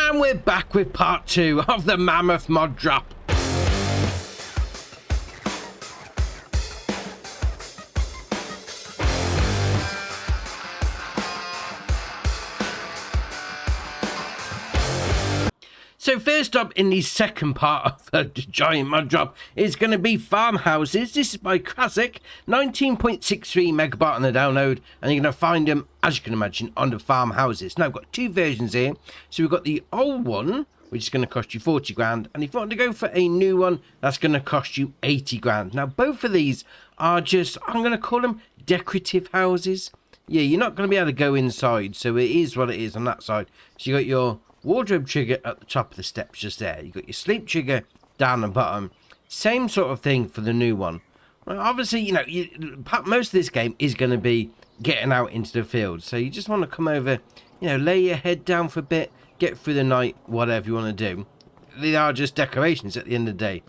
And we're back with part 2 of the Mammoth mod drop. So first up in the second part of the giant mod drop is going to be farmhouses. This is by Krasik, 19.63 megabyte on the download, and you're going to find them, as you can imagine, on the farmhouses. Now I've got two versions here. So we've got the old one, which is going to cost you 40 grand, and if you want to go for a new one, that's going to cost you 80 grand. Now both of these are just, I'm going to call them decorative houses. Yeah, you're not going to be able to go inside, so it is what it is on that side. So you got your wardrobe trigger at the top of the steps just there. You got your sleep trigger down the bottom. Same sort of thing for the new one. Well, obviously, you know, most of this game is going to be getting out into the field. So you just want to come over, you know, lay your head down for a bit, get through the night, whatever you want to do. They are just decorations at the end of the day.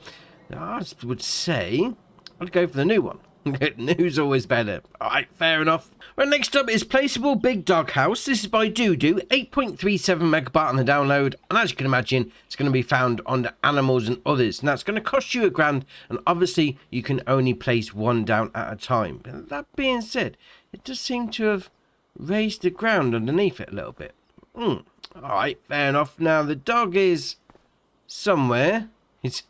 I would say I'd go for the new one. New's always better. Alright, fair enough. Right, next up is Placeable Big DogHouse. This is by Doodoo, 8.37 megabyte on the download, and as you can imagine, it's going to be found on the animals and others. Now, it's going to cost you £1,000, and obviously, you can only place one down at a time. But that being said, it does seem to have raised the ground underneath it a little bit. Alright, fair enough. Now, the dog is somewhere. It's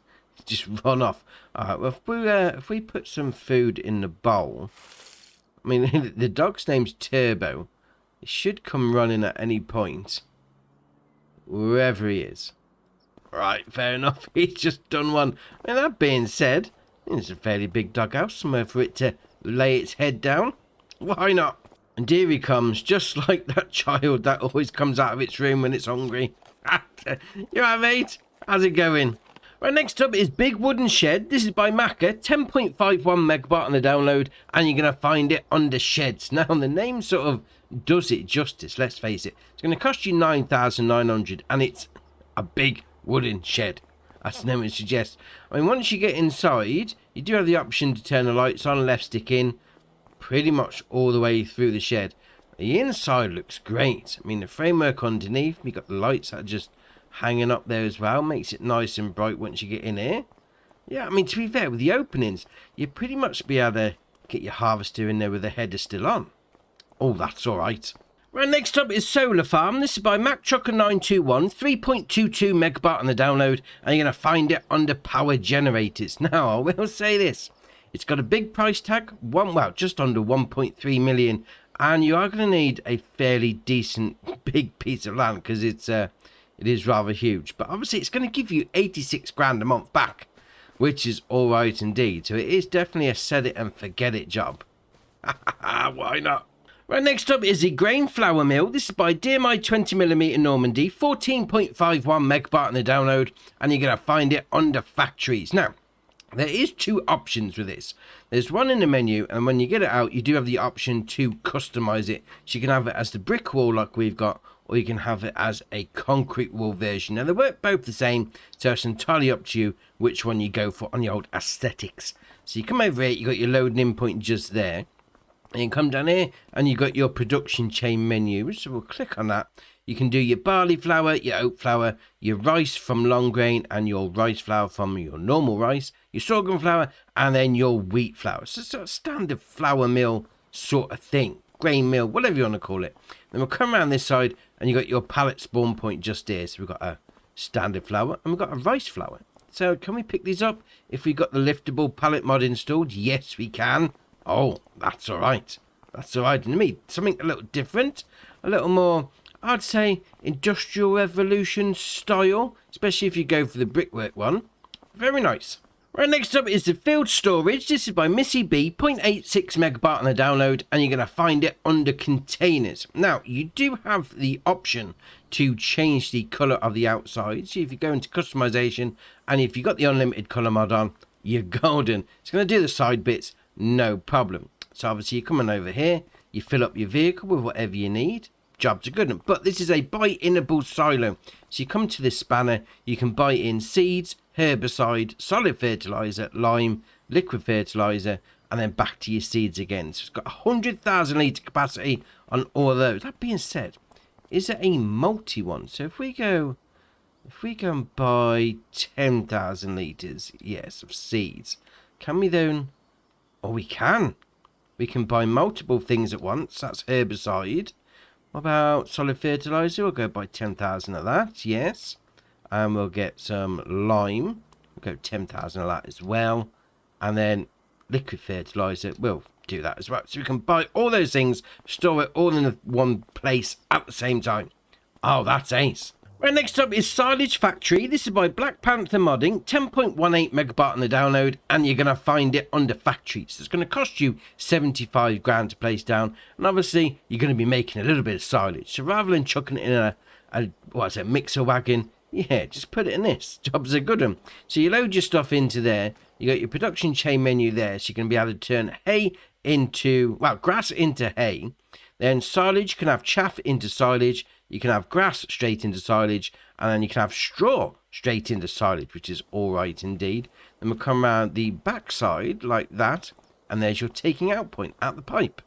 just run off. Alright, well, if we put some food in the bowl, I mean, the dog's name's Turbo. It should come running at any point, wherever he is. Right, fair enough. He's just done one. I mean, that being said, it's a fairly big doghouse, somewhere for it to lay its head down. Why not? And here he comes, just like that child that always comes out of its room when it's hungry. You alright, mate? How's it going? Right, next up is Big Wooden Shed. This is by Macca, 10.51 megabyte on the download, and you're going to find it under sheds. Now, the name sort of does it justice, let's face it. It's going to cost you 9,900, and it's a big wooden shed, as the name would suggest. I mean, once you get inside, you do have the option to turn the lights on, left stick in, pretty much all the way through the shed. The inside looks great. I mean, the framework underneath, you got the lights that are just hanging up there as well, makes it nice and bright once you get in here. Yeah, I mean, to be fair, with the openings, you pretty much be able to get your harvester in there with the header still on. Oh, that's alright. Right, next up is Solar Farm. This is by MacTrucker921, 3.22 megabyte on the download, and you're going to find it under power generators. Now, I will say this. It's got a big price tag, just under 1.3 million, and you are going to need a fairly decent big piece of land, because it is rather huge, but obviously it's going to give you 86 grand a month back, which is all right indeed. So it is definitely a set it and forget it job. Why not? Right, next up is the grain flour mill. This is by DMI 20mm Normandy, 14.51 megabyte on the download, and you're going to find it under factories. Now, there is two options with this. There's one in the menu, and when you get it out, you do have the option to customize it. So you can have it as the brick wall like we've got, or you can have it as a concrete wall version. Now, they work both the same, so it's entirely up to you which one you go for on the old aesthetics. So you come over here, you got your loading in point just there, and you come down here, and you got your production chain menu. So we'll click on that. You can do your barley flour, your oat flour, your rice from long grain, and your rice flour from your normal rice, your sorghum flour, and then your wheat flour. So it's a standard flour mill sort of thing. Grain mill, whatever you want to call it. Then we'll come around this side, and you got your pallet spawn point just here. So we've got a standard flour, and we've got a rice flour. So can we pick these up if we got the liftable pallet mod installed? Yes, we can. Oh, that's all right. That's all right to me. Something a little different, a little more, I'd say, Industrial Revolution style, especially if you go for the brickwork one. Very nice. Right, next up is the field storage. This is by Missy B, 0.86 megabyte on the download, and you're going to find it under containers. Now, you do have the option to change the colour of the outside. So if you go into customization, and if you've got the unlimited colour mod on, you're golden. It's going to do the side bits, no problem. So obviously you're coming over here, you fill up your vehicle with whatever you need. Jobs are good. But this is a buy-inable silo. So you come to this spanner, you can buy in seeds, herbicide, solid fertilizer, lime, liquid fertilizer, and then back to your seeds again. So it's got 100,000 litre capacity on all of those. That being said, is it a multi one? So if we go If we go and buy 10,000 litres, yes, of seeds, can we then? Oh, we can. We can buy multiple things at once. That's herbicide. What about solid fertiliser? We'll go buy 10,000 of that, yes. And we'll get some lime. We'll go 10,000 of that as well. And then liquid fertiliser, we'll do that as well. So we can buy all those things, store it all in one place at the same time. Oh, that's ace. Right, next up is Silage Factory. This is by Black Panther Modding, 10.18 megabyte on the download, and you're going to find it under factory. So it's going to cost you 75 grand to place down, and obviously you're going to be making a little bit of silage. So rather than chucking it in a mixer wagon, yeah, just put it in this. Jobs are good. So you load your stuff into there. You got your production chain menu there, so you're going to be able to turn hay into, well, grass into hay. Then silage, you can have chaff into silage. You can have grass straight into silage, and then you can have straw straight into silage, which is all right indeed. Then we'll come around the back side like that, and there's your taking out point at the pipe.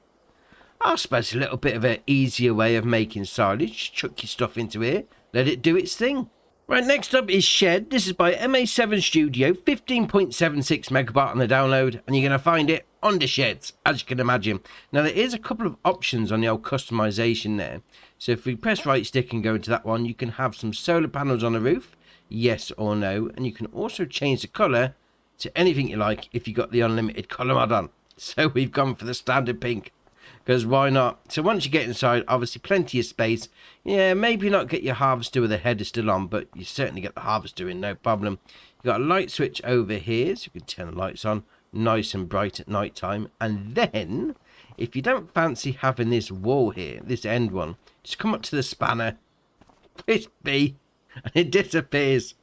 I suppose a little bit of an easier way of making silage. Chuck your stuff into here, let it do its thing. Right, next up is Shed. This is by MA7 Studio, 15.76 megabyte on the download, and you're going to find it under Sheds, as you can imagine. Now, there is a couple of options on the old customization there. So if we press right stick and go into that one, you can have some solar panels on the roof, yes or no, and you can also change the colour to anything you like if you got the unlimited colour mod on. So we've gone for the standard pink, because why not? So once you get inside, obviously plenty of space. Yeah, maybe not get your harvester with the header still on, but you certainly get the harvester in, no problem. You've got a light switch over here, so you can turn the lights on nice and bright at night time. And then, if you don't fancy having this wall here, this end one, just come up to the spanner, press B, and it disappears.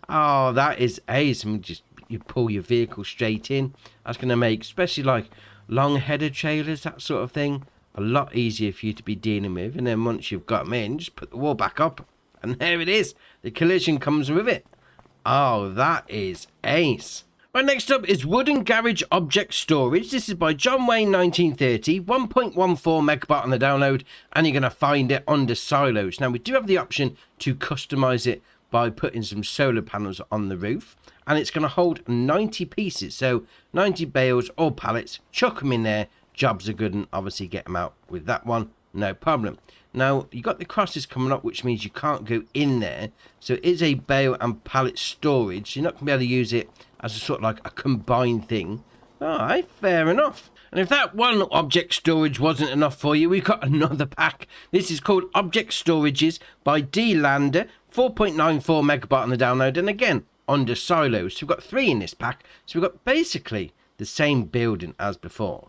Oh, that is ace. And just you pull your vehicle straight in. That's going to make, especially like long header trailers, that sort of thing, a lot easier for you to be dealing with. And then once you've got them in, just put the wall back up, and there it is. The collision comes with it. Oh, that is ace. Right, next up is Wooden Garage Object Storage. This is by John Wayne 1930, 1.14 megabyte on the download, and you're going to find it under silos. Now, we do have the option to customize it by putting some solar panels on the roof, and it's going to hold 90 pieces, so 90 bales or pallets. Chuck them in there, jobs are good, and obviously get them out with that one, no problem. Now, you got the crosses coming up, which means you can't go in there, so it is a bale and pallet storage. You're not going to be able to use it as a sort of like a combined thing. Alright, fair enough. And if that one object storage wasn't enough for you, we've got another pack. This is called Object Storages by D Lander, 4.94 megabyte on the download, and again, under silos. So we've got 3 in this pack, so we've got basically the same building as before.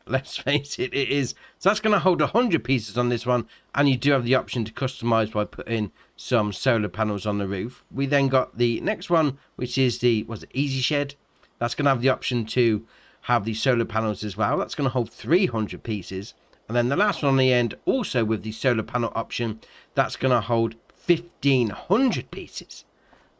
Let's face it, it is. So that's going to hold 100 pieces on this one, and you do have the option to customize by putting some solar panels on the roof. We then got the next one, which is the, was it Easy Shed? That's going to have the option to have the solar panels as well. That's going to hold 300 pieces. And then the last one on the end, also with the solar panel option, that's going to hold 1,500 pieces.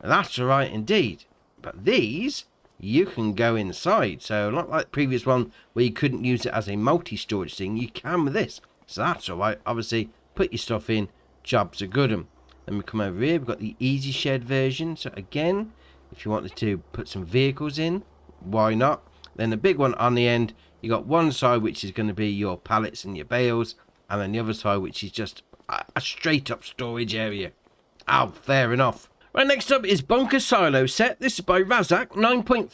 Now, that's all right indeed. But these, you can go inside. So not like the previous one where you couldn't use it as a multi-storage thing. You can with this. So that's all right. Obviously, put your stuff in. Jobs are good. Then we come over here. We've got the Easy Shed version. So again, if you wanted to put some vehicles in, why not? Then the big one on the end, you got one side which is going to be your pallets and your bales, and then the other side which is just a straight up storage area. Oh, fair enough. Right, next up is Bunkersilo Set. This is by Razak, 9.54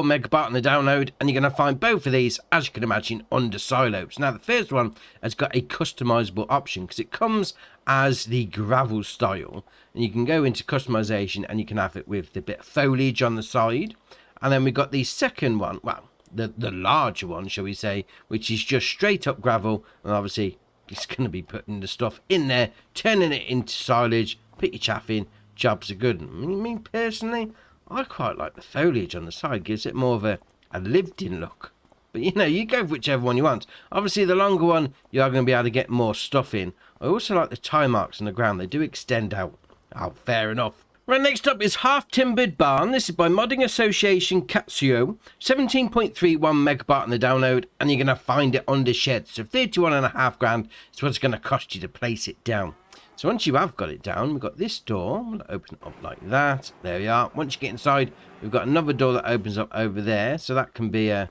megabyte on the download, and you're going to find both of these, as you can imagine, under silos. Now, the first one has got a customizable option because it comes as the gravel style, and you can go into customization and you can have it with the bit of foliage on the side. And then we got the second one, well, the larger one, shall we say, which is just straight up gravel, and obviously it's going to be putting the stuff in there, turning it into silage, put your chaff in. Jobs are good. I mean, personally, I quite like the foliage on the side. Gives it more of a lived-in look. But, you know, you go for whichever one you want. Obviously, the longer one, you are going to be able to get more stuff in. I also like the tie marks on the ground. They do extend out. Oh, fair enough. Right, next up is Half Timbered Barn. This is by Modding Association Katsuo. 17.31 megabyte on the download, and you're going to find it under Shed. So 31.5 grand is what it's going to cost you to place it down. So once you have got it down, we've got this door. We'll open it up like that. There we are. Once you get inside, we've got another door that opens up over there. So that can be a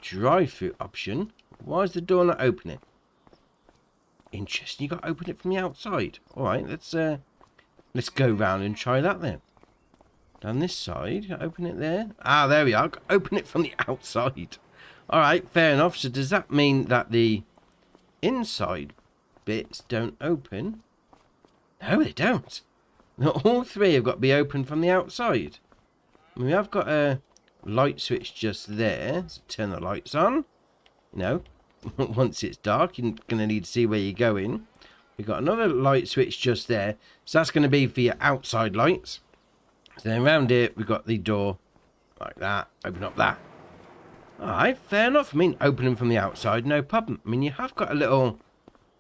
drive-through option. Why is the door not opening? Interesting. You got to open it from the outside. All right, let's go round and try that then. Down this side, open it there. Ah, there we are. Open it from the outside. All right, fair enough. So does that mean that the inside bits don't open? No, they don't. All three have got to be open from the outside. We have got a light switch just there. So turn the lights on. You know, once it's dark, you're going to need to see where you're going. We've got another light switch just there. So that's going to be for your outside lights. So then around here, we've got the door like that. Open up that. Alright, fair enough. I mean, opening from the outside, no problem. I mean, you have got a little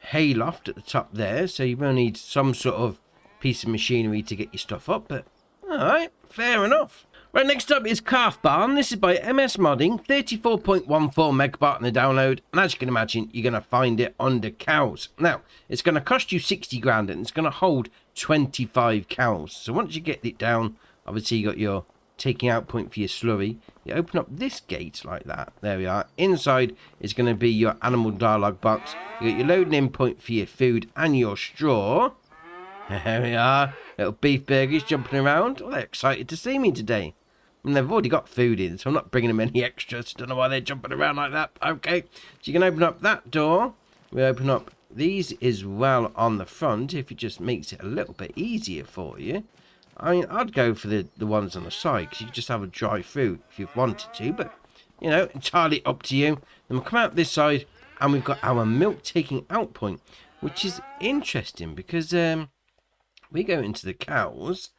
hayloft at the top there, so you will need some sort of piece of machinery to get your stuff up, but alright, fair enough. Right, next up is Calf Barn. This is by MS Modding, 34.14 megabyte on the download, and as you can imagine, you're going to find it under cows. Now, it's going to cost you 60 grand, and it's going to hold 25 cows. So once you get it down, obviously you got your taking out point for your slurry. You open up this gate like that. There we are. Inside is going to be your animal dialogue box. You got your loading in point for your food and your straw. There we are. Little beef burgers jumping around. Oh, they're excited to see me today. And they've already got food in, so I'm not bringing them any extras. Don't know why they're jumping around like that. Okay. So you can open up that door. We open up these as well on the front, if it just makes it a little bit easier for you. I mean, I'd go for the ones on the side, because you can just have a drive through if you wanted to, but, you know, entirely up to you. Then we'll come out this side, and we've got our milk taking out point, which is interesting, because we go into the cows,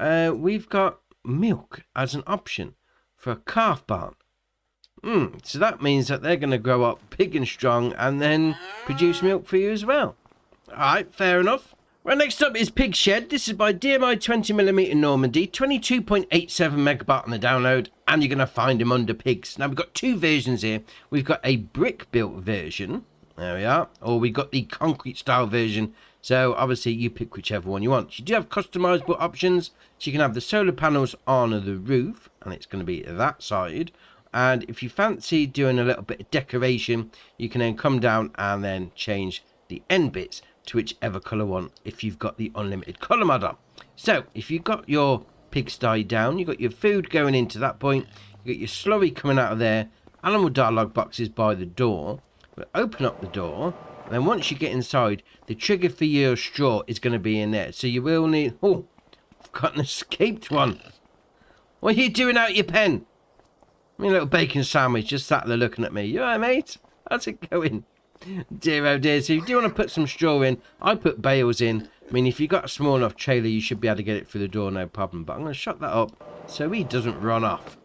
we've got milk as an option for a calf barn. So that means that they're going to grow up big and strong, and then produce milk for you as well. Alright, fair enough. Right, next up is Pigshed. This is by DMI 20mm Normandy, 22.87 megabyte on the download, and you're going to find them under pigs. Now, we've got two versions here. We've got a brick-built version. There we are. Or we've got the concrete-style version. So, obviously, you pick whichever one you want. You do have customizable options. So, you can have the solar panels on the roof, and it's going to be that side. And if you fancy doing a little bit of decoration, you can then come down and then change the end bits to whichever colour one if you've got the unlimited colour mod on. So if you've got your pigsty down, you've got your food going into that point, you've got your slurry coming out of there, animal dialogue boxes by the door. We'll open up the door, and then once you get inside, the trigger for your straw is going to be in there. So you will need... Oh, I've got an escaped one. What are you doing out your pen? I mean, a little bacon sandwich just sat there looking at me. You alright, mate? How's it going? Dear oh dear. So if you do want to put some straw in, I put bales in. I mean, if you've got a small enough trailer, you should be able to get it through the door, no problem. But I'm going to shut that up so he doesn't run off.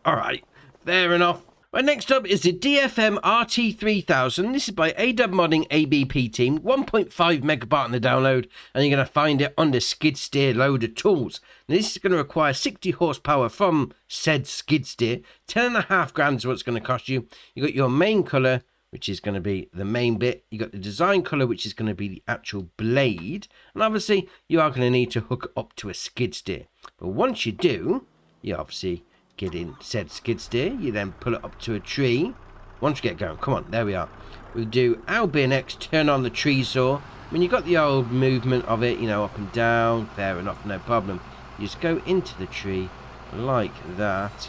Alright, fair enough. Right, next up is the DFM RT3000. This is by AW Modding ABP team. 1.5 megabyte on the download, and you're going to find it under skid steer loader tools. Now, this is going to require 60 horsepower from said skid steer. 10.5 grand is what it's going to cost you. You got your main colour, which is going to be the main bit. You got the design colour, which is going to be the actual blade. And obviously, you are going to need to hook up to a skid steer. But once you do, you obviously get in said skid steer. You then pull it up to a tree. Once you get going, come on, there we are. We'll do LBNX, turn on the tree saw. When you got the old movement of it, you know, up and down, fair enough, no problem. You just go into the tree like that.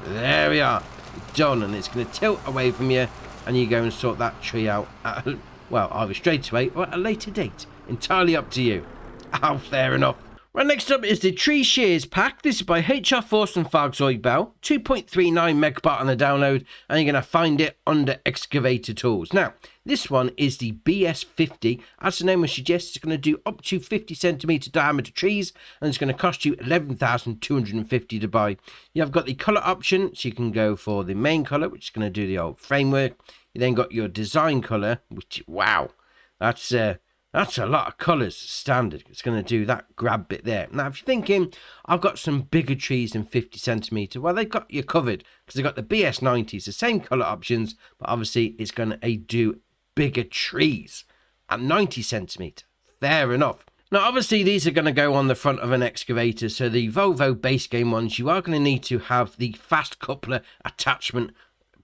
There we are. Done. And it's going to tilt away from you, and you go and sort that tree out at, well, either straight away or at a later date. Entirely up to you. Oh, fair enough. Right, next up is the Tree Shears pack. This is by HR Force and Fargzoid Bell. 2.39 megabyte on the download, and you're going to find it under excavator tools. Now, this one is the BS50. As the name would suggest, it's going to do up to 50 centimeter diameter trees, and it's going to cost you 11,250 to buy. You have got the color option, so you can go for the main color, which is going to do the old framework. You then got your design color, which, wow, that's a lot of colours standard. It's going to do that grab bit there. Now, if you're thinking, I've got some bigger trees than 50 centimetre, well, they've got you covered, because they've got the BS90s, the same colour options, but obviously it's going to do bigger trees at 90 centimetre. fair enough. Now, obviously, these are going to go on the front of an excavator, so the Volvo base game ones, you are going to need to have the fast coupler attachment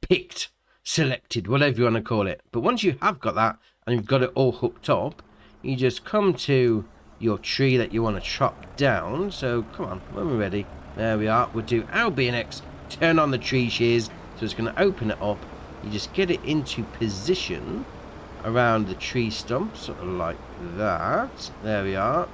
picked, selected, whatever you want to call it. But once you have got that, and you've got it all hooked up, you just come to your tree that you want to chop down. So, come on, when we're ready, there we are. We'll do L, B, and X, turn on the tree shears, so it's going to open it up. You just get it into position around the tree stump, sort of like that. There we are.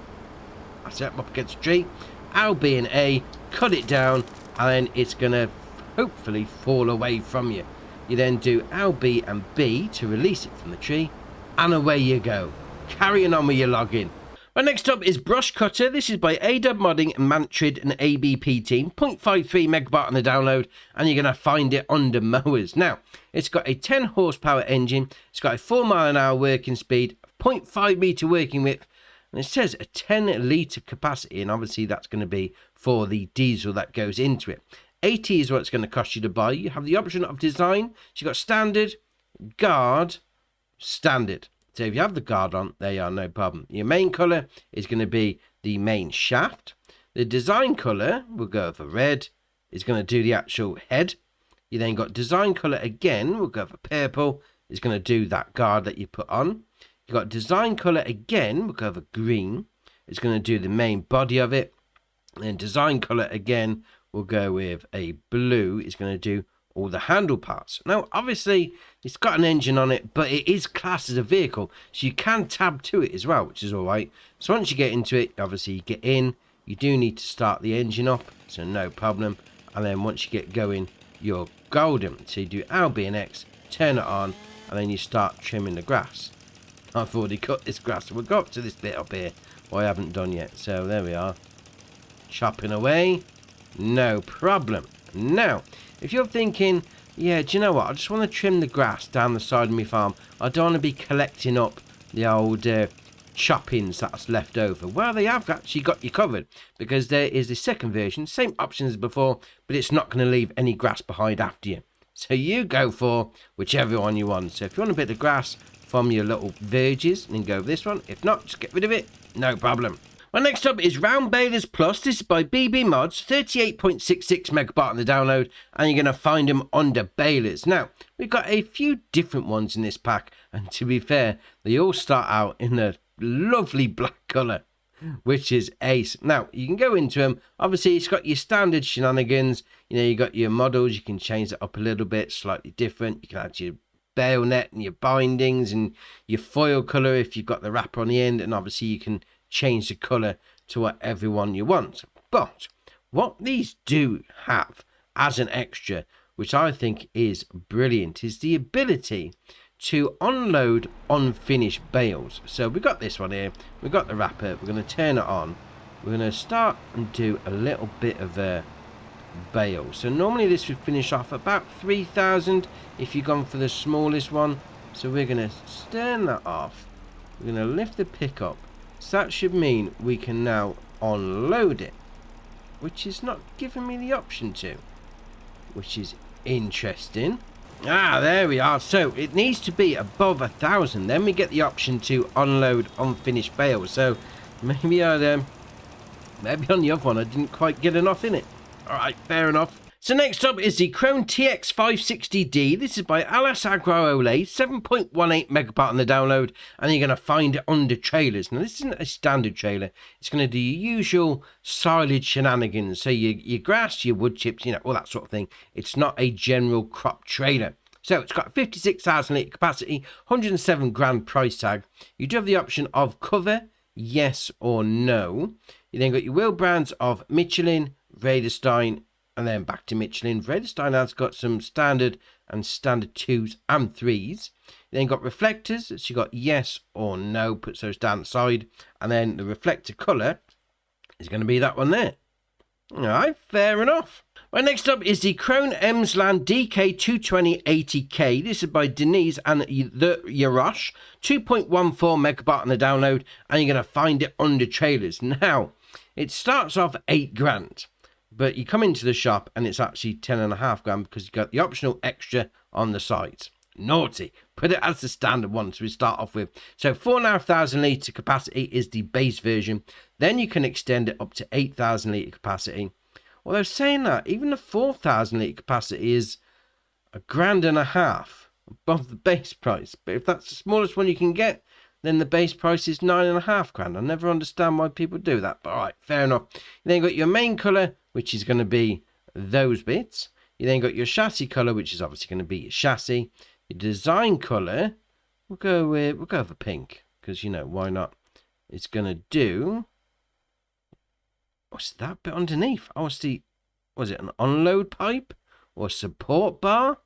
That's it, up against the tree. L, B, and A, cut it down, and then it's going to hopefully fall away from you. You then do L, B, and B to release it from the tree, and away you go. Carrying on with your logging. Right, next up is Brush Cutter. This is by ADub Modding, Mantrid, and ABP Team. 0.53 megabyte on the download, and you're going to find it under mowers. Now, it's got a 10 horsepower engine. It's got a 4 mile an hour working speed, 0.5 meter working width, and it says a 10 litre capacity, and obviously that's going to be for the diesel that goes into it. 80 is what it's going to cost you to buy. You have the option of design. So you've got standard, guard, standard. So if you have the guard on, there you are, no problem. Your main colour is going to be the main shaft. The design colour, we'll go for red, is going to do the actual head. You then got design colour again, we'll go for purple, is going to do that guard that you put on. You've got design colour again, we'll go for green, it's going to do the main body of it. And then design colour again, we'll go with a blue, it's going to do all the handle parts. Now, obviously, it's got an engine on it, but it is classed as a vehicle, so you can tab to it as well, which is all right. So once you get into it, obviously you get in, you do need to start the engine up, so no problem. And then once you get going, you're golden. So you do L, B, and X, turn it on, and then you start trimming the grass. I've already cut this grass, so we'll go up to this bit up here, what I haven't done yet. So there we are, chopping away, no problem. Now, if you're thinking, yeah, do you know what, I just want to trim the grass down the side of my farm, I don't want to be collecting up the old choppings that's left over. Well, they have actually got you covered, because there is a second version, same options as before, but it's not going to leave any grass behind after you. So you go for whichever one you want. So if you want a bit of grass from your little verges, then go with this one. If not, just get rid of it, no problem. Well, next up is Round Balers Plus. This is by BB Mods, 38.66 megabyte on the download, and you're going to find them under balers. Now, we've got a few different ones in this pack, and to be fair, they all start out in a lovely black colour, which is ace. Now, you can go into them. Obviously, it's got your standard shenanigans. You know, you got your models. You can change it up a little bit, slightly different. You can add your bayonet and your bindings and your foil colour if you've got the wrapper on the end, and obviously you can change the colour to whatever one you want. But what these do have as an extra, which I think is brilliant, is the ability to unload unfinished bales. So we've got this one here, we've got the wrapper, we're going to turn it on, we're going to start and do a little bit of a bale. So normally this would finish off about 3,000 if you've gone for the smallest one. So we're going to turn that off, we're going to lift the pickup. So that should mean we can now unload it, which is not giving me the option to, which is interesting. Ah, there we are. So it needs to be above 1,000. Then we get the option to unload unfinished bales. So maybe maybe on the other one I didn't quite get enough in it. All right, fair enough. So next up is the Krone TX 560D. This is by Alas Agro Ole, 7.18 megabyte on the download, and you're going to find it under trailers. Now, this isn't a standard trailer. It's going to do your usual silage shenanigans. So your grass, your wood chips, you know, all that sort of thing. It's not a general crop trailer. So it's got 56,000 litre capacity, 107 grand price tag. You do have the option of cover, yes or no. You then got your wheel brands of Michelin, Raderstein, and then back to Michelin. Raderstein has got some standard and standard 2s and 3s. Then got reflectors, so you got yes or no, puts those down the side. And then the reflector colour is going to be that one there. Alright, fair enough. Right, next up is the Krone Emsland DK 22080K. This is by Denise and the Yarosh. 2.14 megabyte on the download, and you're going to find it under trailers. Now, it starts off 8 grand. But you come into the shop and it's actually 10.5 grand because you got the optional extra on the sides. naughty. Put it as the standard one to start off with. So 4,500 litre capacity is the base version. Then you can extend it up to 8,000 litre capacity. Although saying that, even the 4,000 litre capacity is £1,500 above the base price. But if that's the smallest one you can get, then the base price is £9,500. I never understand why people do that. But alright, fair enough. You then got your main colour, which is going to be those bits. You then got your chassis colour, which is obviously going to be your chassis. Your design colour, we'll go for pink, because, you know, why not? It's going to do... What's that bit underneath? Oh, it's the... Was it an unload pipe? Or a support bar?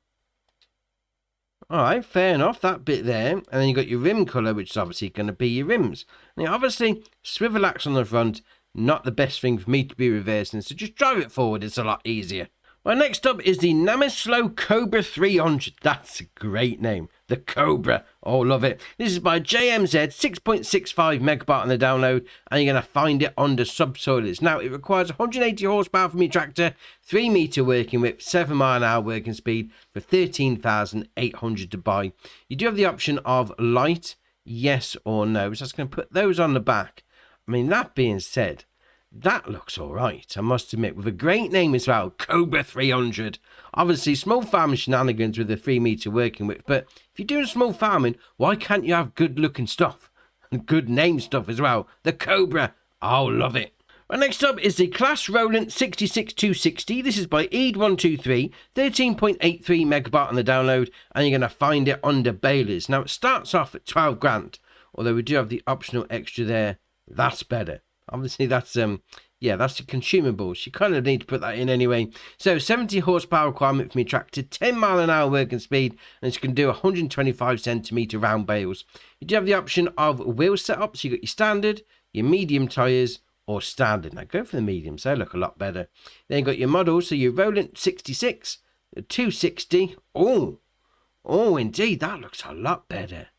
Alright, fair enough, that bit there. And then you got your rim colour, which is obviously going to be your rims. Now, obviously, swivel axe on the front, not the best thing for me to be reversing, so just drive it forward, it's a lot easier. Well, next up is the Namyslo Cobra 300. That's a great name. The Cobra. Oh, love it. This is by JMZ, 6.65 megabyte on the download, and you're going to find it under subsoilers. Now, it requires 180 horsepower from your tractor, 3 metre working width, 7 mile an hour working speed for 13,800 to buy. You do have the option of light, yes or no. So I'm just going to put those on the back. I mean, that being said, that looks alright, I must admit, with a great name as well, Cobra 300. Obviously, small farming shenanigans with a 3 metre working width, but if you're doing small farming, why can't you have good looking stuff? And good name stuff as well. The Cobra, oh, love it. Well, next up is the Claas Rollant 66260. This is by Eid123, 13.83 megabyte on the download, and you're going to find it under Balers. Now, it starts off at 12 grand, although we do have the optional extra there. That's better. Obviously, that's yeah, that's the consumables. You kind of need to put that in anyway. So 70 horsepower requirement for me tractor, 10 mile an hour working speed, and it's going to do 125 centimetre round bales. You do have the option of wheel setup, so you got your standard, your medium tyres, or standard. Now go for the mediums, they look a lot better. Then you got your models, so your Rollant 66, 260. Oh, indeed, that looks a lot better.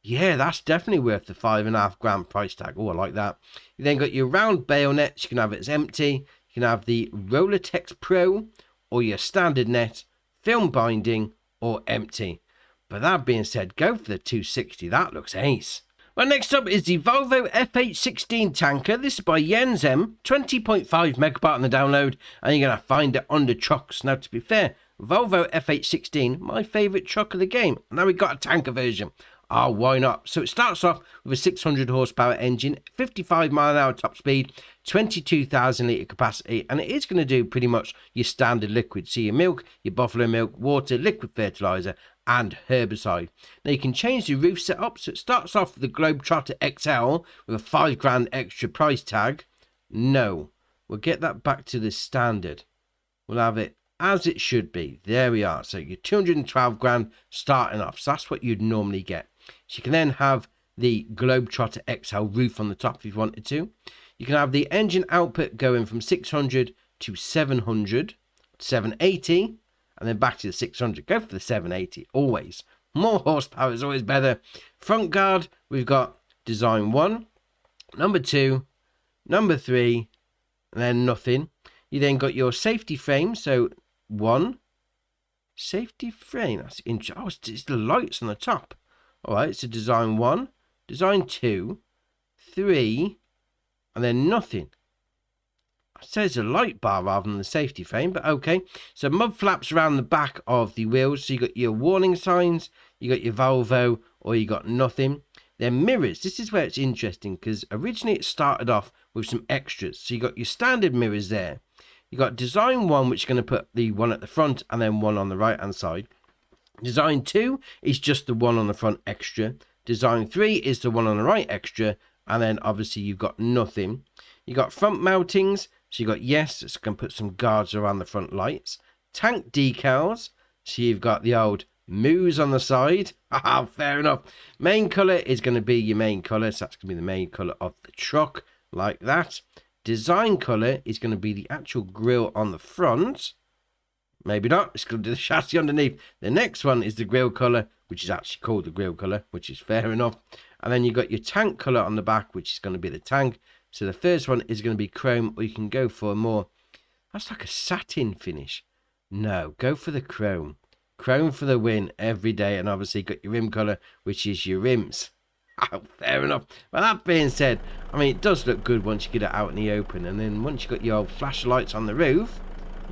Yeah, that's definitely worth the £5.5 price tag. Oh, I like that. You then got your round bale nets. You can have it as empty. You can have the Rollertex Pro or your standard net, film binding or empty. But that being said, go for the 260. That looks ace. Well, next up is the Volvo FH16 tanker. This is by Jens M, 20.5 megabyte on the download, and you're going to find it under trucks. Now, to be fair, Volvo FH16, my favourite truck of the game. Now we've got a tanker version. Oh, why not? So it starts off with a 600 horsepower engine, 55 mile an hour top speed, 22,000 litre capacity, and it is going to do pretty much your standard liquid. So your milk, your buffalo milk, water, liquid fertiliser, and herbicide. Now you can change the roof setup. So it starts off with the Globetrotter XL with a £5 extra price tag. No, we'll get that back to the standard. We'll have it as it should be. There we are. So you're 212 grand starting off. So that's what you'd normally get. So you can then have the Globetrotter XL roof on the top if you wanted to. You can have the engine output going from 600 to 700, 780, and then back to the 600. Go for the 780, always. More horsepower is always better. Front guard, we've got design 1, number 2, number 3, and then nothing. You then got your safety frame, so 1, safety frame, that's interesting. Oh, it's the lights on the top. Alright, so design 1, design 2, 3, and then nothing. It says a light bar rather than the safety frame, but okay. So mud flaps around the back of the wheels. So you got your warning signs, you got your Volvo, or you got nothing. Then mirrors. This is where it's interesting because originally it started off with some extras. So you got your standard mirrors there. You got design 1, which is going to put the one at the front and then one on the right hand side. Design 2 is just the one on the front extra. Design 3 is the one on the right extra. And then obviously you've got nothing. You got front mountings. So you got yes, it's going to put some guards around the front lights. Tank decals. So you've got the old moose on the side. Ah, fair enough. Main colour is going to be your main colour. So that's going to be the main colour of the truck. Like that. Design colour is going to be the actual grille on the front. Maybe not. It's going to do the chassis underneath. The next one is the grille colour, which is actually called the grille colour, which is fair enough. And then you've got your tank colour on the back, which is going to be the tank. So the first one is going to be chrome, or you can go for a more... That's like a satin finish. No, go for the chrome. Krone for the win every day. And obviously got your rim colour, which is your rims. Oh, fair enough. But that being said, I mean, it does look good once you get it out in the open. And then once you got your old flashlights on the roof,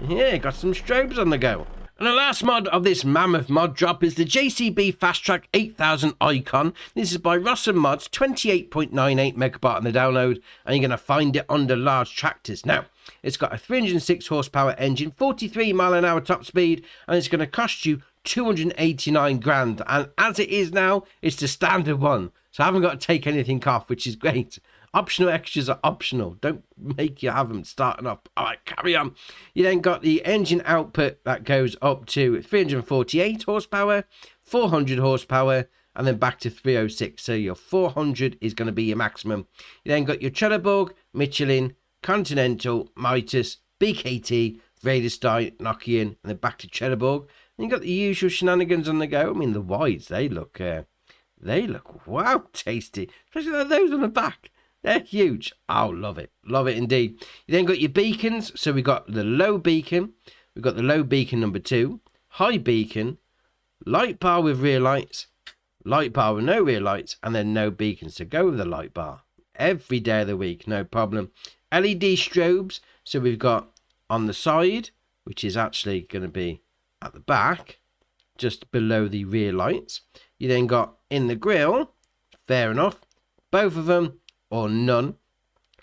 yeah, got some strobes on the go. And the last mod of this mammoth mod drop is the JCB Fastrac 8000 Icon. This is by Rossum Mods, 28.98 megabyte on the download, and you're going to find it under large tractors. Now, it's got a 306 horsepower engine, 43 mile an hour top speed, and it's going to cost you 289 grand. And as it is now, it's the standard one, so I haven't got to take anything off, which is great. Optional extras are optional. Don't make you have them starting up. All right, carry on. You then got the engine output that goes up to 348 horsepower, 400 horsepower, and then back to 306. So your 400 is going to be your maximum. You then got your Trelleborg, Michelin, Continental, Mitas, BKT, Vredestein, Nokian, and then back to Trelleborg. And you got the usual shenanigans on the go. I mean, the wides, they look wow tasty, especially those on the back. They're huge. Oh, love it. Love it indeed. You then got your beacons. So we got the low beacon. We've got the low beacon number 2. High beacon. Light bar with rear lights. Light bar with no rear lights. And then no beacons to go with the light bar. Every day of the week. No problem. LED strobes. So we've got on the side, which is actually going to be at the back, just below the rear lights. You then got in the grille. Fair enough. Both of them. Or none.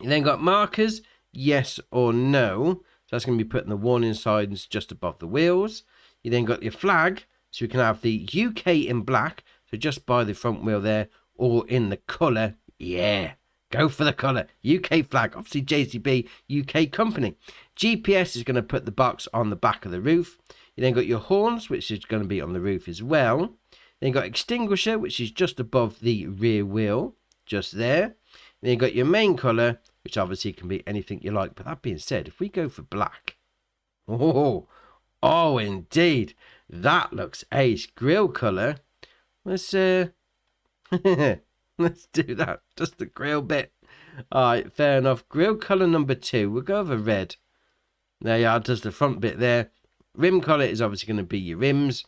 You then got markers, yes or no. So that's going to be putting the warning signs just above the wheels. You then got your flag, so we can have the UK in black, so just by the front wheel there, or in the colour. Yeah, go for the colour. UK flag, obviously JCB UK company. GPS is going to put the box on the back of the roof. You then got your horns, which is going to be on the roof as well. Then you got extinguisher, which is just above the rear wheel, just there. Then you got your main colour, which obviously can be anything you like. But that being said, if we go for black, oh indeed, that looks ace. Grille colour, let's let's do that. Just the grille bit. All right, fair enough. Grille colour number 2. We'll go over red. There you are. Does the front bit there. Rim colour is obviously going to be your rims,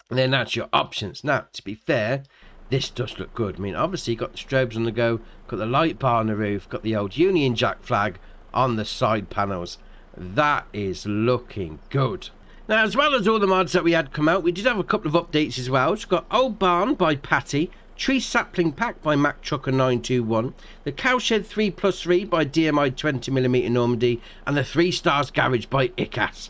and then that's your options. Now, to be fair, this does look good. I mean, obviously, you got the strobes on the go, got the light bar on the roof, got the old Union Jack flag on the side panels. That is looking good. Now, as well as all the mods that we had come out, we did have a couple of updates as well. We've got Old Barn by Patty, Tree Sapling Pack by Mac Trucker 921, the Cowshed 3+3 by DMI 20mm Normandy, and the 3 Stars Garage by ICAS.